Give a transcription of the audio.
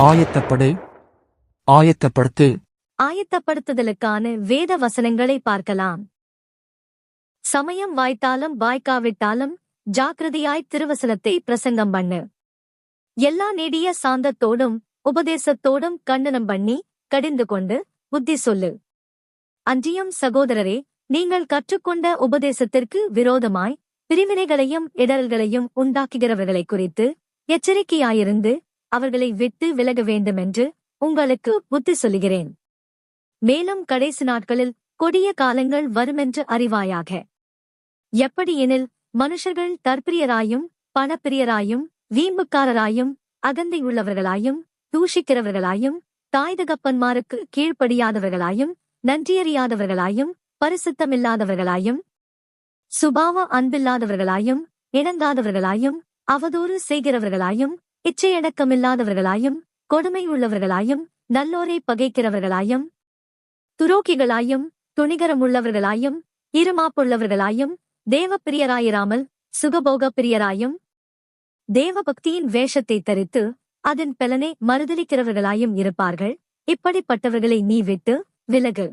ஆயத்தப்படு, ஆயத்தப்படுத்து. ஆயத்தப்படுத்துதலுக்கான வேத வசனங்களை பார்க்கலாம். சமயம் வாய்த்தாலும் வாய்க்காவிட்டாலும் ஜாக்கிரதையாய் திருவசனத்தை பிரசங்கம் பண்ணு. எல்லா நெடிய சாந்தத்தோடும் உபதேசத்தோடும் கண்டனம் பண்ணி கடிந்து கொண்டு புத்தி சொல்லு. அன்றியும் சகோதரரே, நீங்கள் கற்றுக்கொண்ட உபதேசத்திற்கு விரோதமாய் பிரிவினைகளையும் இடரல்களையும் உண்டாக்குகிறவர்களைக் குறித்து எச்சரிக்கையாயிருந்து அவர்களை விட்டு விலக வேண்டுமென்று உங்களுக்கு புத்தி சொல்லுகிறேன். மேலும் கடைசி நாட்களில் கொடிய காலங்கள் வருமென்று அறிவாயாக. எப்படியெனில் மனுஷர்கள் தற்பிரியராயும் பணப்பிரியராயும் வீம்புக்காரராயும் அகந்தை உள்ளவர்களாயும் தூஷிக்கிறவர்களாயும் தாய் தகப்பன்மாருக்கு கீழ்ப்படியாதவர்களாயும் நன்றியறியாதவர்களாயும் பரிசுத்தமில்லாதவர்களாயும் சுபாவ அன்பில்லாதவர்களாயும் இணங்காதவர்களாயும் அவதூறு செய்கிறவர்களாயும் இச்சையடக்கமில்லாதவர்களாயும் கொடுமை உள்ளவர்களாயும் நல்லோரை பகைக்கிறவர்களாயும் துரோகிகளாயும் துணிகரமுள்ளவர்களாயும் இருமாப்புள்ளவர்களாயும் தேவப்பிரியராயிராமல் சுகபோக பிரியராயும் தேவபக்தியின் வேஷத்தை தரித்து அதன் பலனை மறுதலிக்கிறவர்களாயும் இருப்பார்கள். இப்படிப்பட்டவர்களை நீ விட்டு விலகு.